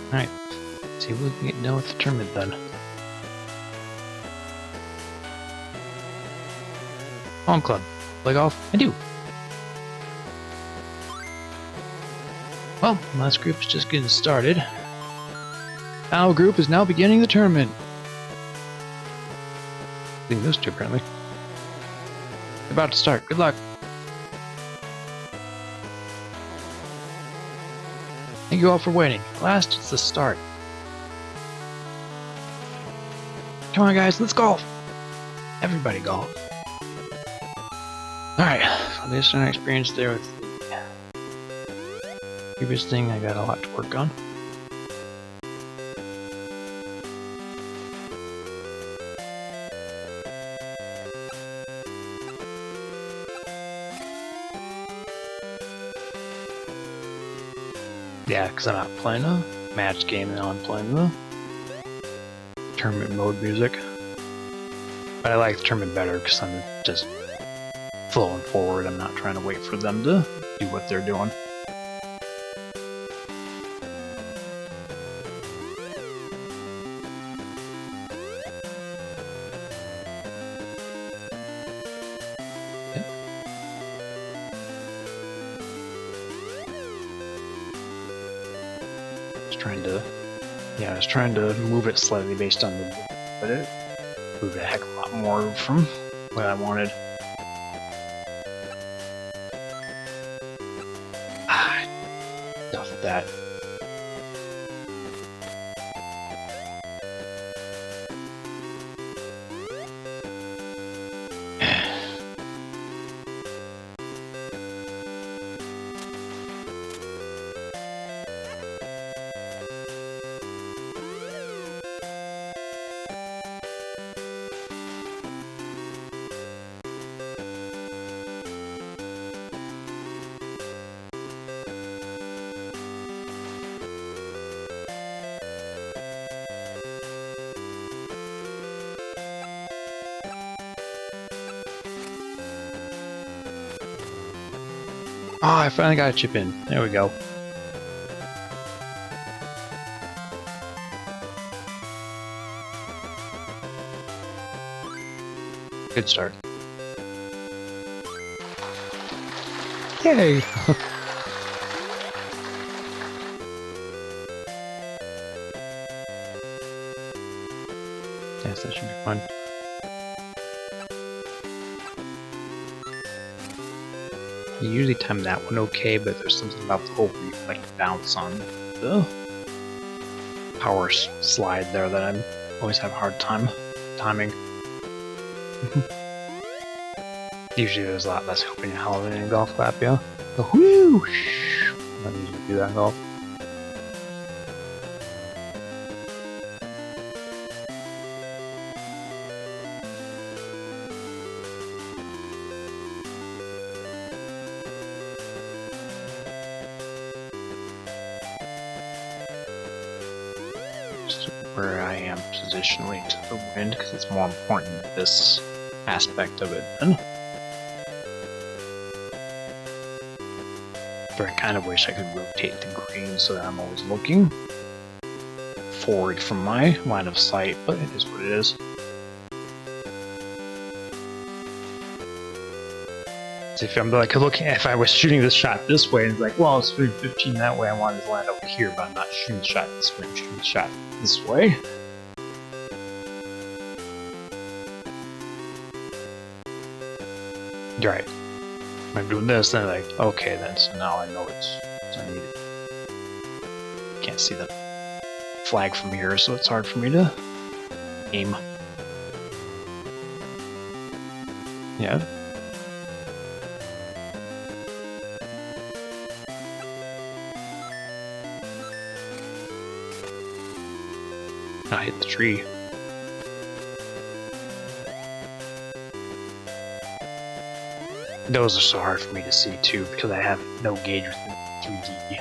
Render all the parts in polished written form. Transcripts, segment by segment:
Alright, see if we can get done with the tournament then. Home club. Play golf? I do. Well, last group is just getting started. Our group is now beginning the tournament. I think those two apparently. About to start. Good luck. Thank you all for waiting. Last, it's the start. Come on, guys, let's golf. Everybody golf. Alright, so this is an experience there with the previous thing. I got a lot to work on. Yeah, because I'm not playing a match game now, I'm playing the tournament mode music. But I like the tournament better because I'm just flowing forward. I'm not trying to wait for them to do what they're doing. I was trying to move it slightly based on the, but it moved a heck of a lot more from what I wanted. Enough of that. Oh, I finally got a chip in. There we go. Good start. Yay! Yes, that should be fun. You usually time that one okay, but there's something about the whole reflect bounce on the power slide there that I always have a hard time timing. Usually there's a lot less hooping and hollering in golf clap, yeah? The whoosh! I don't usually do that in golf. Where I am positionally to the wind because it's more important this aspect of it then. But I kind of wish I could rotate the green so that I'm always looking forward from my line of sight, but it is what it is. So if I'm like looking, if I was shooting this shot this way, and it's like, well, it's 15 that way, I want it to land over here, but I'm not shooting the shot this way, I'm shooting the shot this way. Right. I'm doing this, then like, okay, then so now I know it's I need it. Can't see the flag from here, so it's hard for me to aim. Yeah. I hit the tree. Those are so hard for me to see too because I have no gauge with the 3D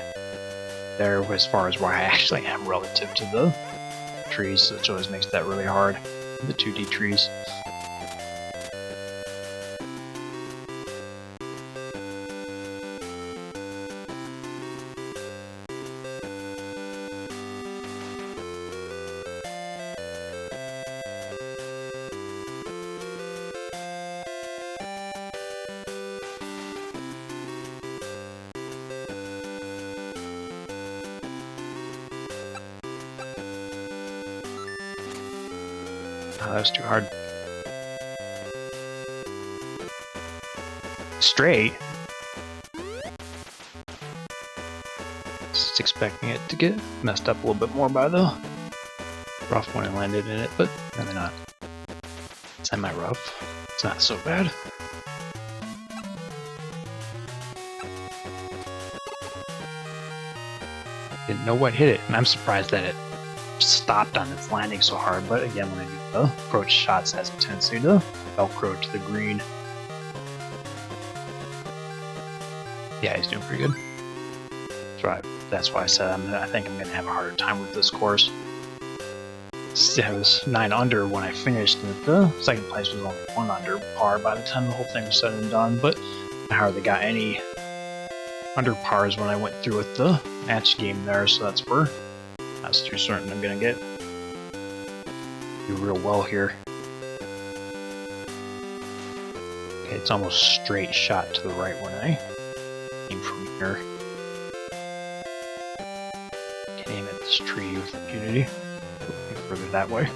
there as far as where I actually am relative to the trees, which always makes that really hard. The 2D trees. Oh, that was too hard. Straight. Just expecting it to get messed up a little bit more by the rough when I landed in it, but really not. Semi-rough. It's not so bad. Didn't know what hit it, and I'm surprised that it stopped on its landing so hard, but again, when I do the approach shots, it has a tendency to velcro to the green. Yeah, he's doing pretty good. That's why I said I think I'm going to have a harder time with this course. I was 9 under when I finished, and the second place was only 1 under par by the time the whole thing was said and done, but I hardly got any under pars when I went through with the match game there, so that's where I was too certain I'm going to do real well here. Okay, it's almost straight shot to the right when I aim from here. Can aim at this tree with impunity. Further that way.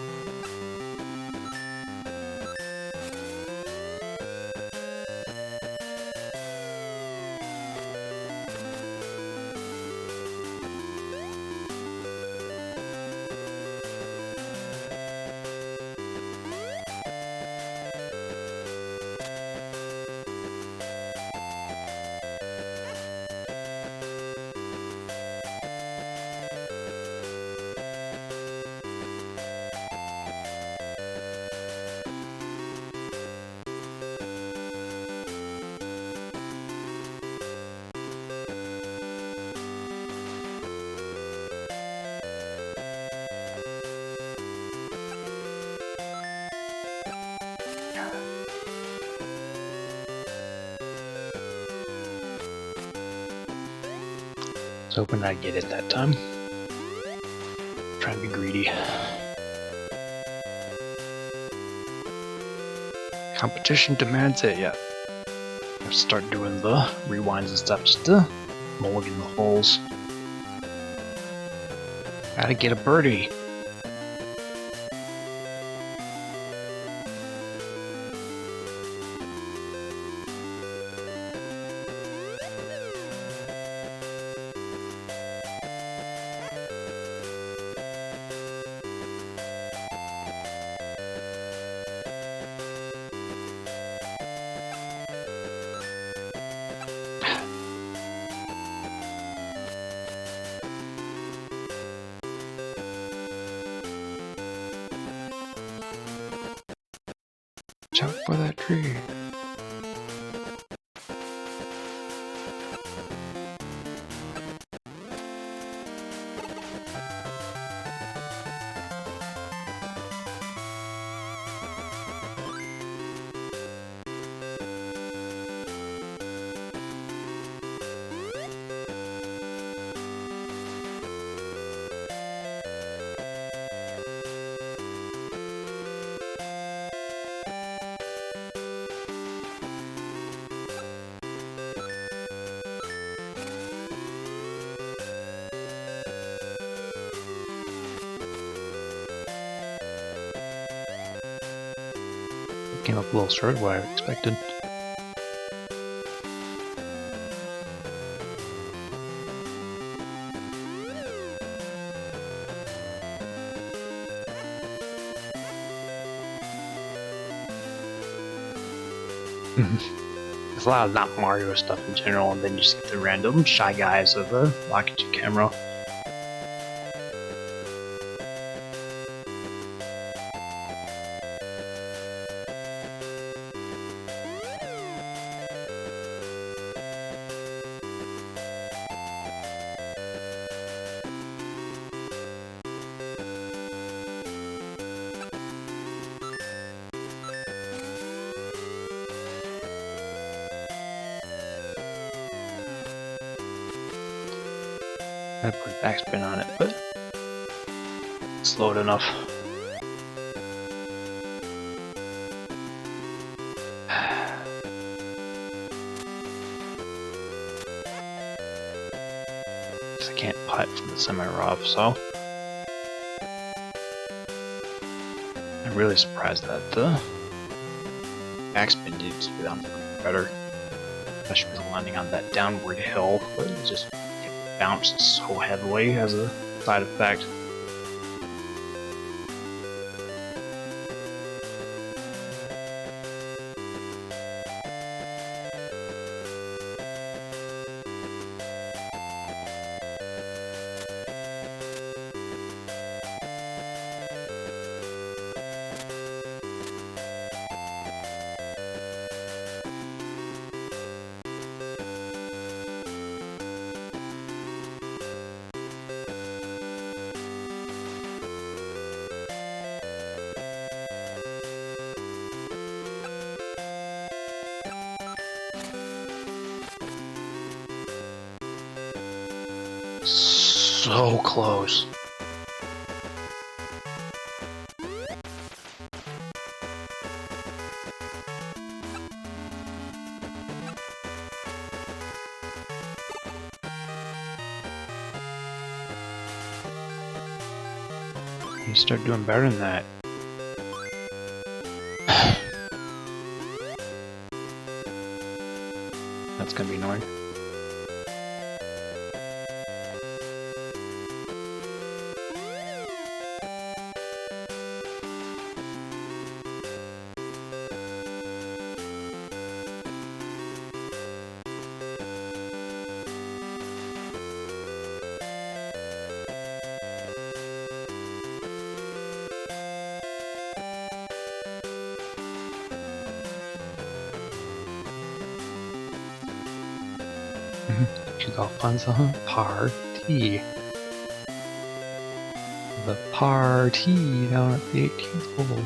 I was hoping I'd get it that time. Trying to be greedy. Competition demands it, yeah. I'll start doing the rewinds and stuff just to mulligan the holes. Gotta get a birdie. Watch out for that tree. Came up a little short of what I expected. There's a lot of not Mario stuff in general, and then you just get the random Shy Guys of the Lock at Your Camera. I put backspin on it, but it's slowed enough. I can't putt from the semi-rough, so I really surprised that the backspin didn't keep it on better. Especially with landing on that downward hill, but it just bounced so heavily as a side effect. So close. You start doing better than that. That's gonna be annoying. Kick off on some party. The party down at the 18th hole.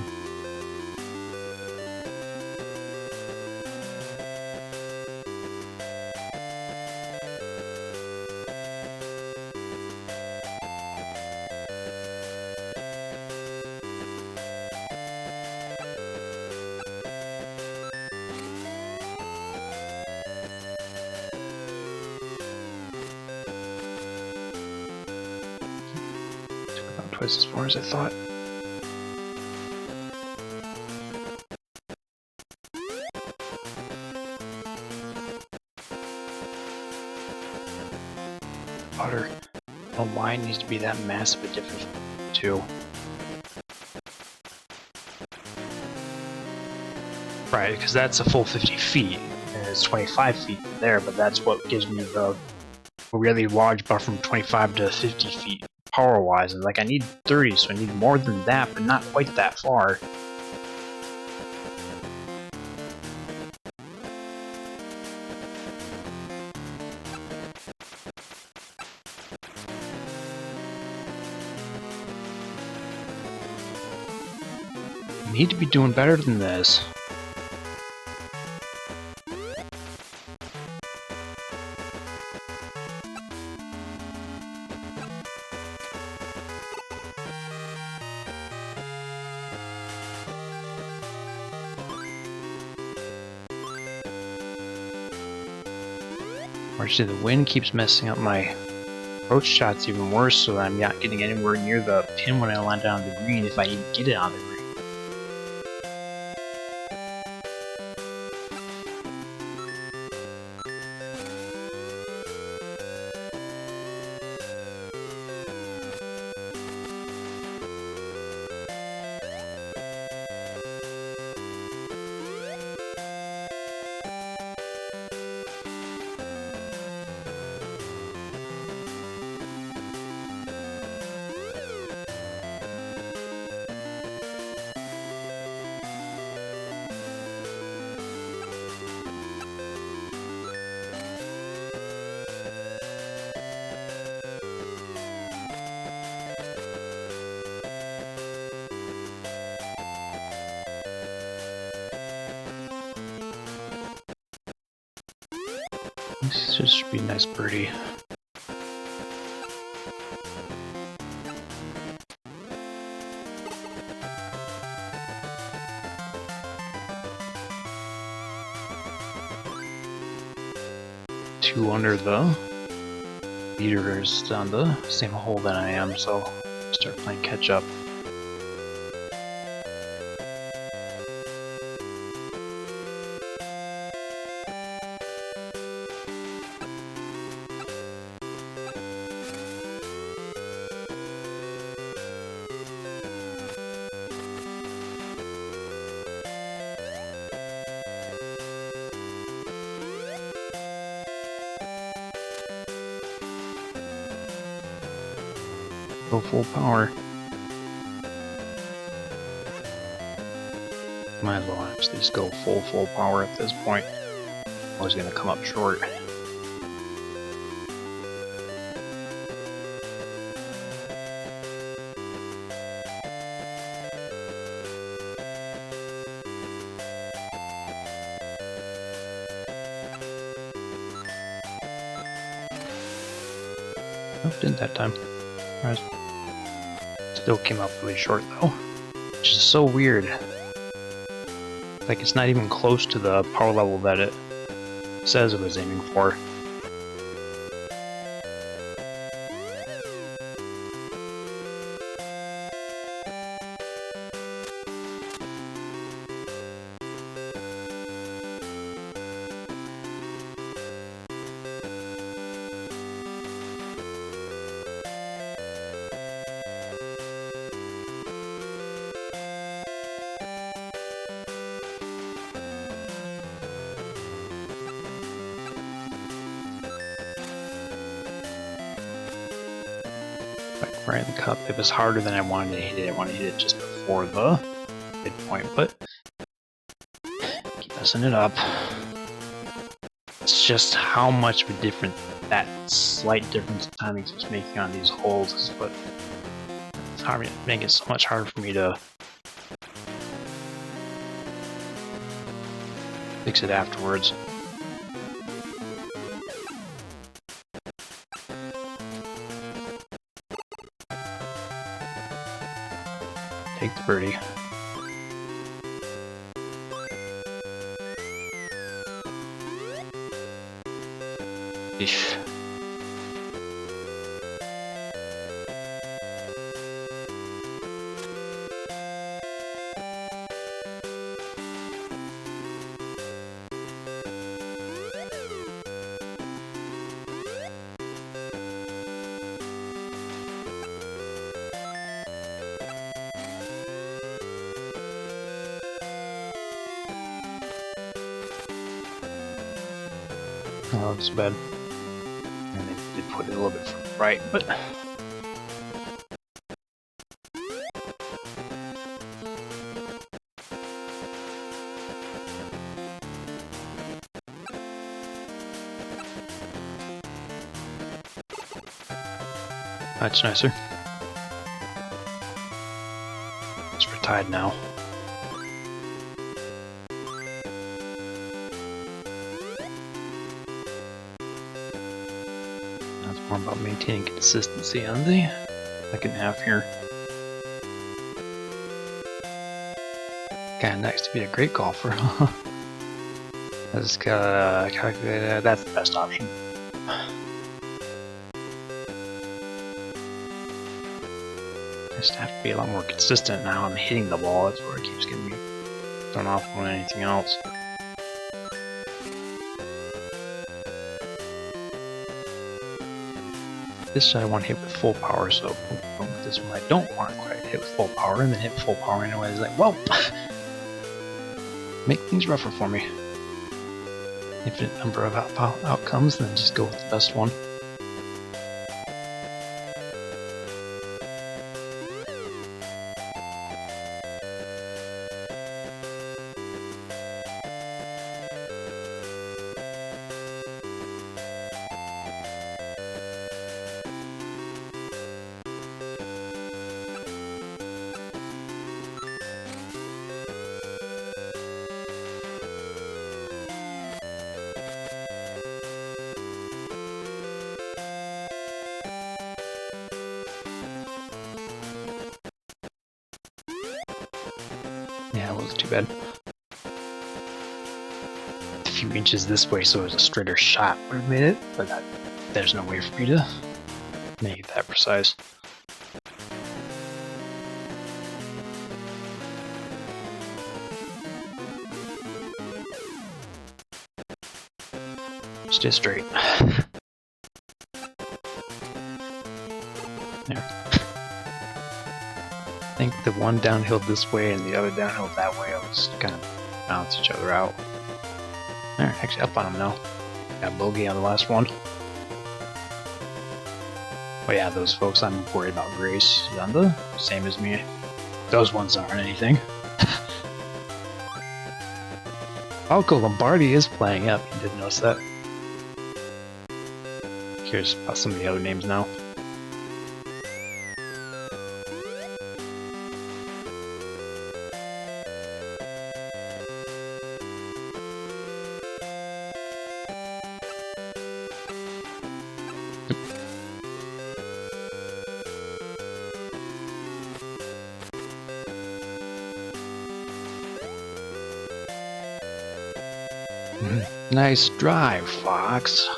Twice as far as I thought. Putter. Oh, why needs to be that massive a difference too? Right, because that's a full 50 feet, and it's 25 feet there, but that's what gives me the really large buffer from 25 to 50 feet. Power-wise, like I need 30, so I need more than that, but not quite that far. I need to be doing better than this. Actually, the wind keeps messing up my approach shots even worse, so that I'm not getting anywhere near the pin when I land down the green if I even get it on the green. This just should be a nice birdie. Two under the leader is on the same hole that I am, so start playing catch up. Go full power. Might as well actually just go full power at this point. I was gonna come up short. Nope, didn't that time. Still came up really short though, which is so weird. Like it's not even close to the power level that it says it was aiming for. Right in the cup. It was harder than I wanted to hit it. I wanted to hit it just before the midpoint, but keep messing it up. It's just how much of a difference that slight difference in timing is making on these holes is what it's hard, making it so much harder for me to fix it afterwards. Take the birdie. Eesh. Oh, it's bad. And they did put it a little bit right, but that's nicer. It's we're tied now. More about maintaining consistency on the second half here. Kinda nice to be a great golfer. I just gotta calculate that's the best option. I just have to be a lot more consistent now. I'm hitting the ball, that's where it keeps getting me thrown off on anything else. This I want to hit with full power, so with this one I don't want to quite hit with full power, and then hit full power anyway. It's like, whoa! Make things rougher for me. Infinite number of outcomes, then just go with the best one. Yeah, it wasn't too bad. A few inches this way, so it was a straighter shot would have made it, but there's no way for me to make it that precise. Stay straight. There. I think the one downhill this way and the other downhill that way, I'll just kind of balance each other out. Alright, actually up on him now. Got bogey on the last one. Well, yeah, those folks I'm worried about Grace Zonda, same as me. Those ones aren't anything. Falco Lombardi is playing up. You didn't notice that? Here's about some of the other names now. Nice drive, Fox.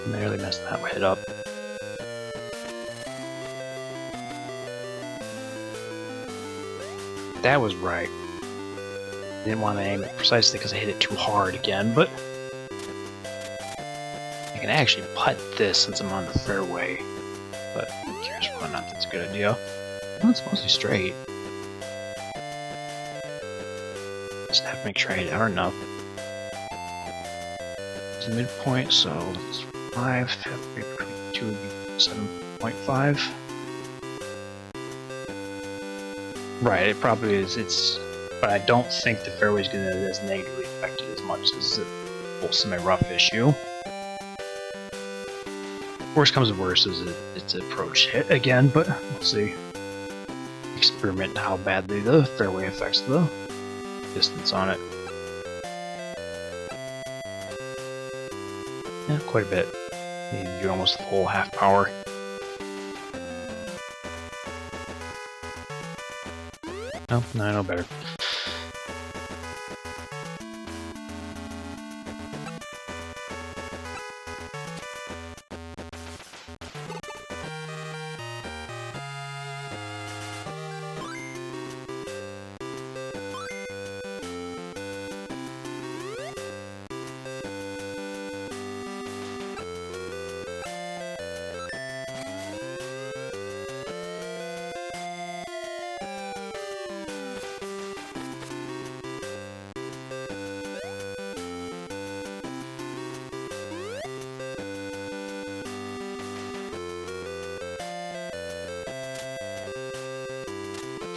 Nearly messed that hit up. That was right. Didn't want to aim it precisely because I hit it too hard again, but I can actually putt this since I'm on the fairway. But I'm curious whether or not that's a good idea. Well, it's mostly straight. Just have to make sure I hit it hard enough. It's a midpoint, so it's 5, 2 would be 7.5. Right, it probably is. But I don't think the fairway is going to be as negatively affected as much as the whole semi-rough issue. Worst comes to worst is it's approach hit again, but we'll see. Experiment how badly the fairway affects the distance on it. Yeah, quite a bit. You need to do almost the whole half power. No, I know better.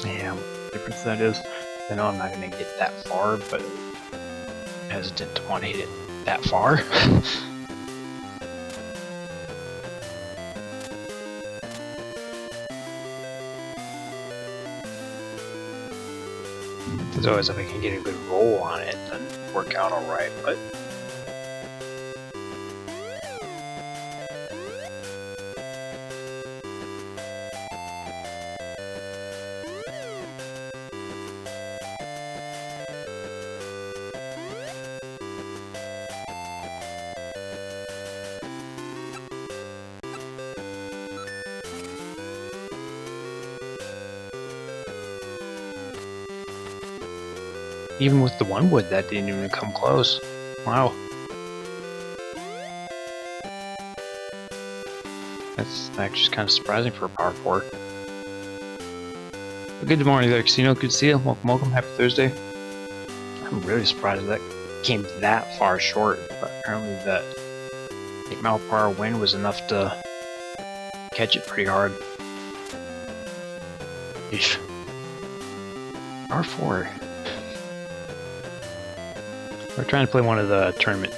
Yeah, what the difference that is. I know I'm not going to get that far, but I'm hesitant to want to hit it that far. It's always if I can get a good roll on it, then work out alright, but even with the one wood, that didn't even come close. Wow. That's actually kind of surprising for a par 4. But good morning there, Casino. Good to see you. Welcome, welcome. Happy Thursday. I'm really surprised that came that far short, but apparently that 8-mile-per-hour wind was enough to catch it pretty hard. Eesh. Par 4. We're trying to play one of the tournament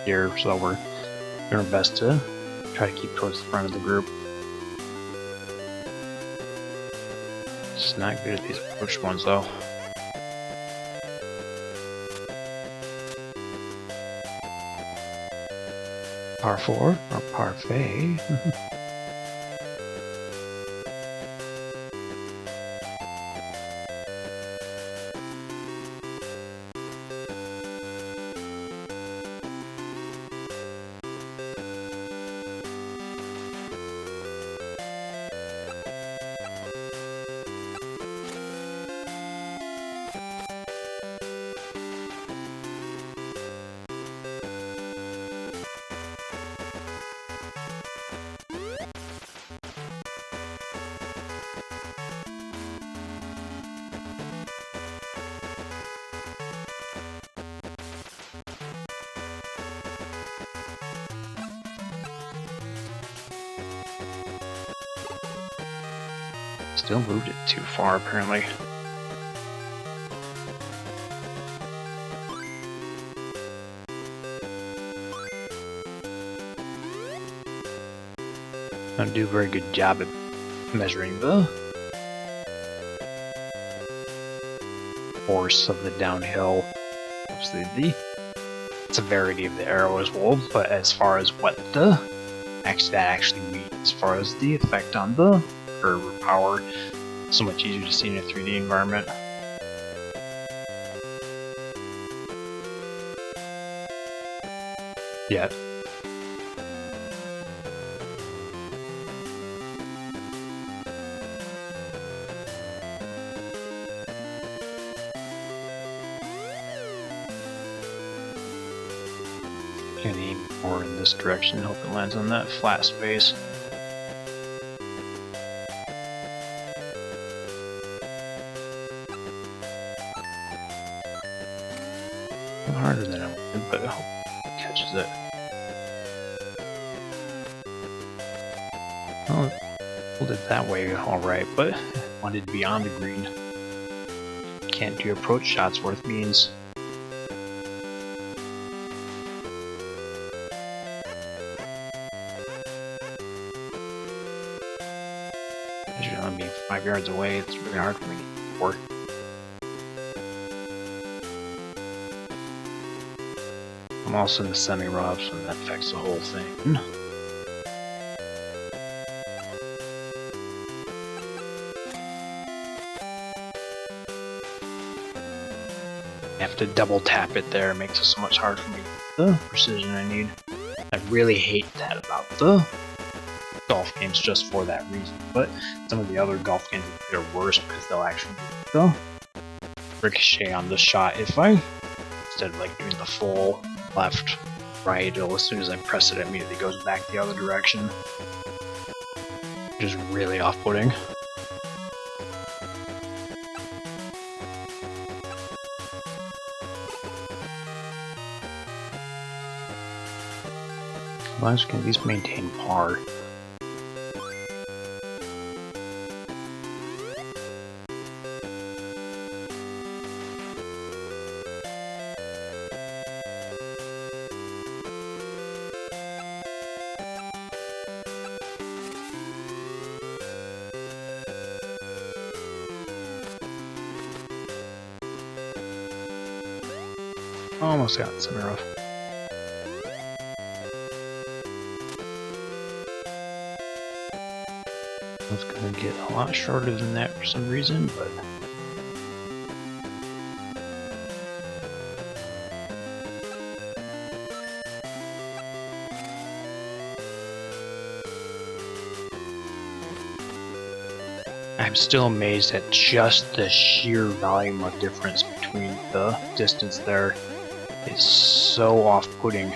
here, so we're doing our best to try to keep towards the front of the group. Just not good at these approach ones, though. Par 4 or parfait. Still moved it too far, apparently. Don't do a very good job at measuring the force of the downhill. Obviously, the severity of the arrow as well, but as far as what that actually means, as far as the effect on the curve or power, so much easier to see in a 3D environment. Yet. Can aim more in this direction, hope it lands on that flat space. Harder than I wanted, but I hope it catches it. Well, hold it that way, alright, but I wanted to be on the green. Can't do approach shots worth means. I'm being 5 yards away, it's really hard for me to work. I'm also in the semi-roughs, and that affects the whole thing. I have to double tap it there, it makes it so much harder for me to get the precision I need. I really hate that about the golf games just for that reason, but some of the other golf games are worse because they'll actually do the ricochet on the shot if I, instead of like doing the full left, right, as soon as I press it, it immediately goes back the other direction. Which is really off-putting. Well, I just can at least maintain par. Almost got it semi-rough. I was gonna get a lot shorter than that for some reason, but I'm still amazed at just the sheer volume of difference between the distance there. It's so off-putting.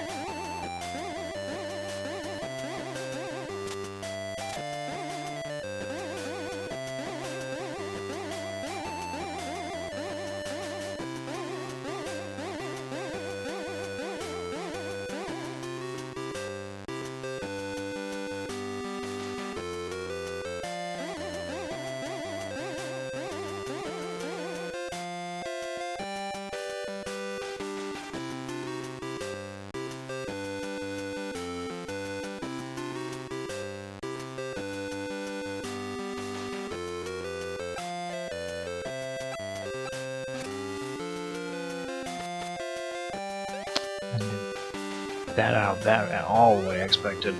That out that at all the way I expected.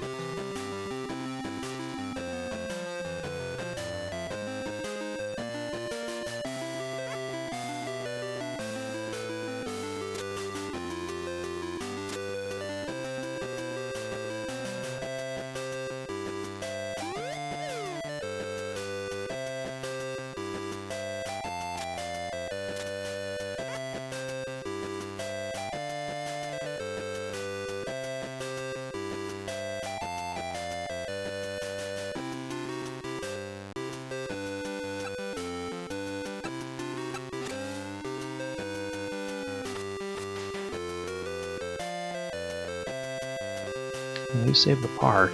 You save the par.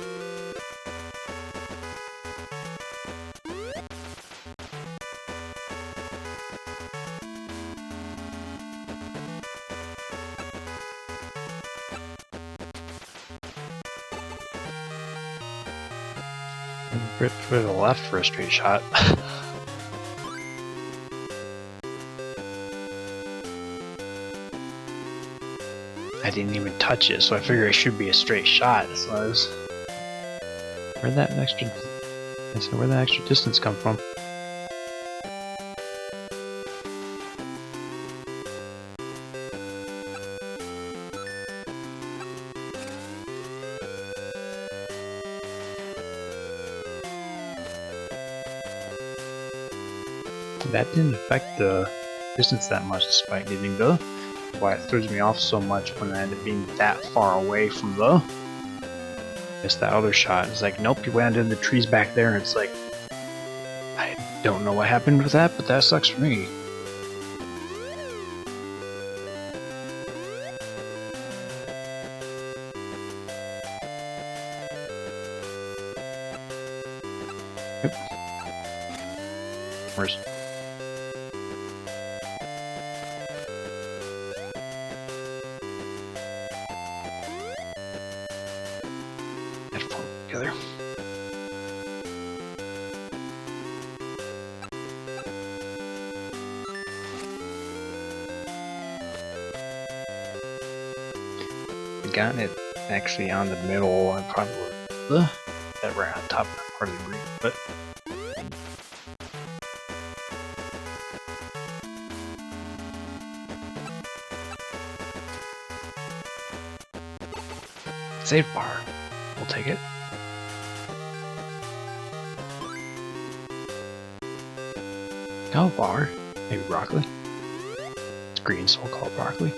Rip to the left for a straight shot. I didn't even touch it, so I figure it should be a straight shot. So I was... Where'd that extra... I said, where'd that extra distance come from? That didn't affect the distance that much despite getting the... Why it throws me off so much when I end up being that far away from the... Missed that other shot. It's like, nope, you landed in the trees back there, and it's like... I don't know what happened with that, but that sucks for me. Yep. Where's... together. I got it actually on the middle. I probably would that right on top part of the green, but save bar. We'll take it. No bar. Maybe broccoli. It's green, so we'll call it broccoli.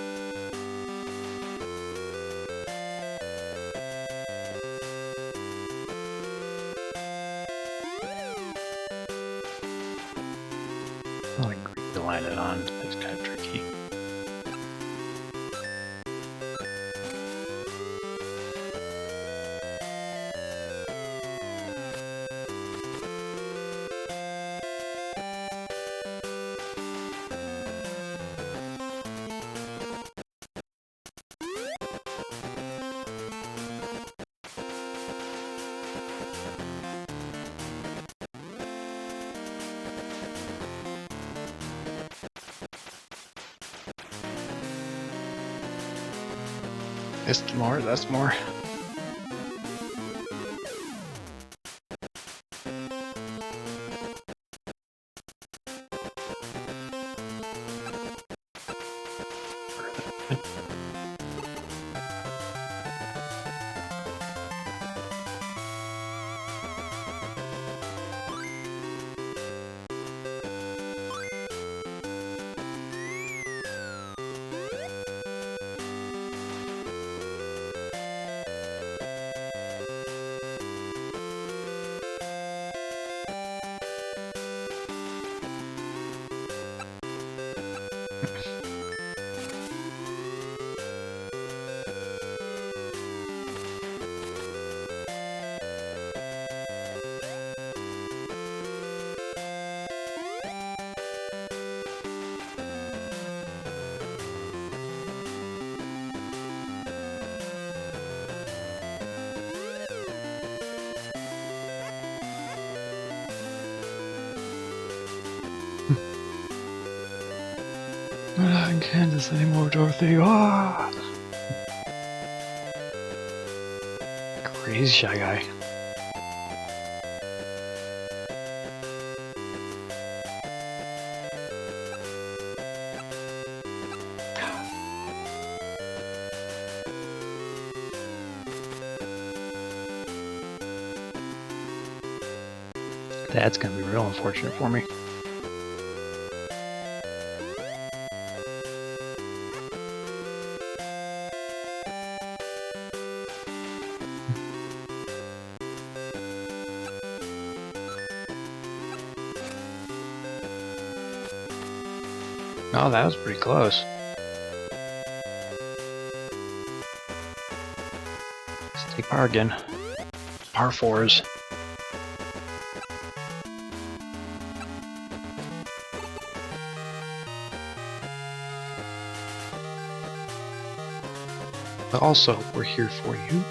I like green to line it on. It's kind of tricky. It's more, that's more. We're not in Kansas anymore, Dorothy. Ah! Crazy Shy Guy. That's gonna be real unfortunate for me. Oh, that was pretty close. Let's take par again. Par fours. But also, we're here for you.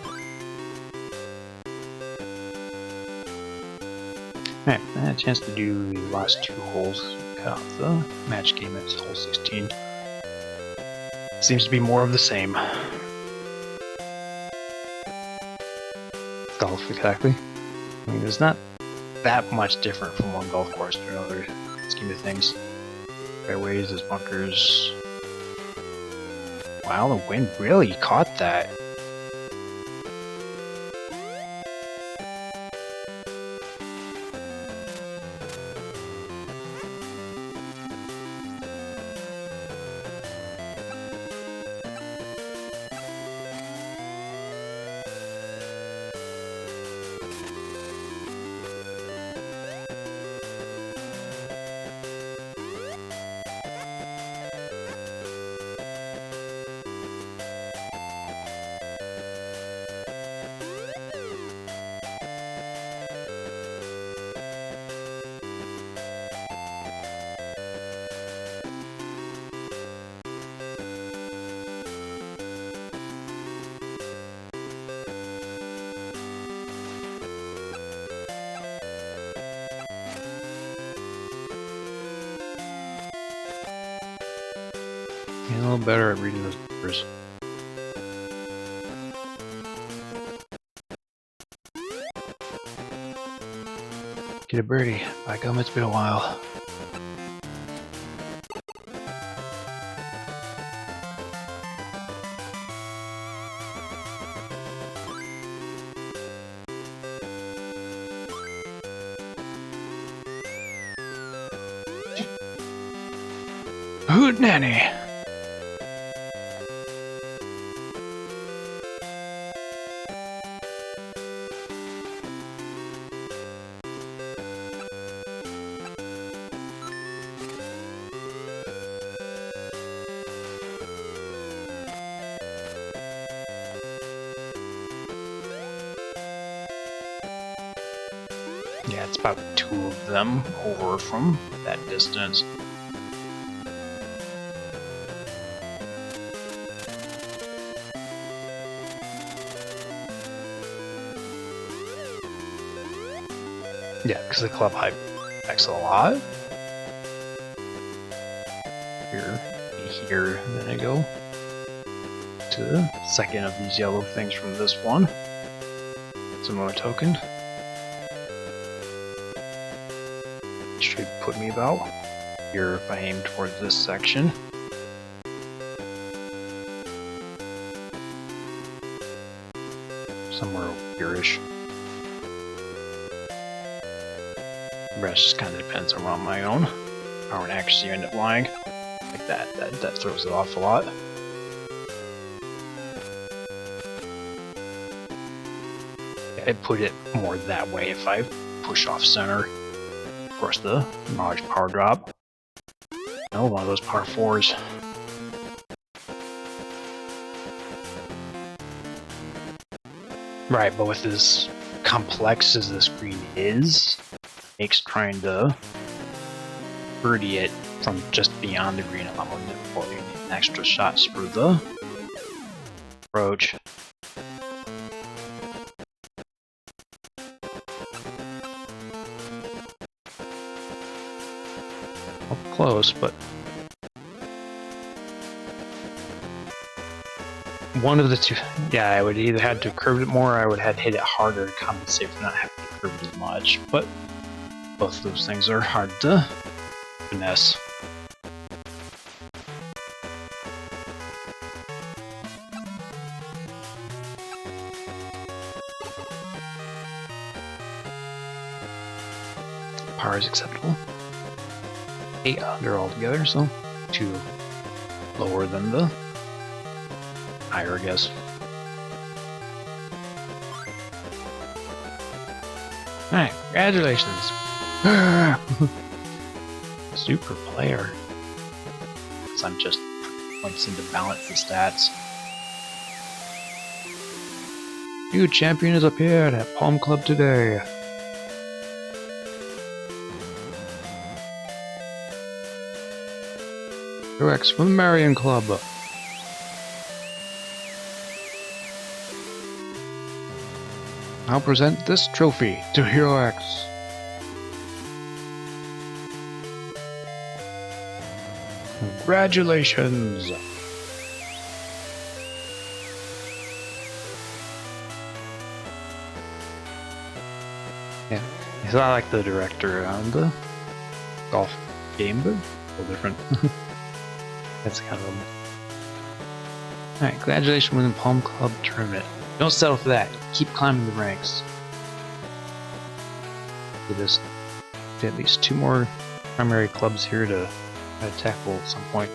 Alright, I had a chance to do the last 2 holes. Cut off the match game at hole 16. Seems to be more of the same. Golf, exactly. I mean, it's not that much different from one golf course to another scheme of things. Fairways, there's bunkers. Wow, the wind really caught that. Getting a little better at reading those numbers. Get a birdie. By gum, it's been a while. Hoot nanny! Yeah, it's about 2 of them over from that distance. Yeah, because the club height affects a lot. Here, and then I go to the second of these yellow things from this one. Similar token. Should put me about here if I aim towards this section. Somewhere here-ish. The rest just kind of depends on my own. How an accuracy end up lying. Like that throws it off a lot. I'd put it more that way if I push off center. Of course, the large power drop. No, one of those par 4s. Right, but with as complex as this green is, makes trying to birdie it from just beyond the green a lot more difficult. You need an extra shot for the approach. Well, close, but one of the two. Yeah, I would either have to curve it more, or I would have hit it harder to compensate for not having to curve it as much. But both of those things are hard to finesse. Par is acceptable. 8 under altogether, so 2 lower than the higher, I guess. Alright, congratulations! Super player. So I'm just points in to balance the stats. New champion has appeared at Palm Club today. Rex from the Marion Club. I'll present this trophy to Hero X. Congratulations! Yeah, so I like the director on the golf game, but a little different. That's kind of alright, congratulations winning Palm Club tournament. Don't settle for that. Keep climbing the ranks. We just at least 2 more primary clubs here to tackle at some point.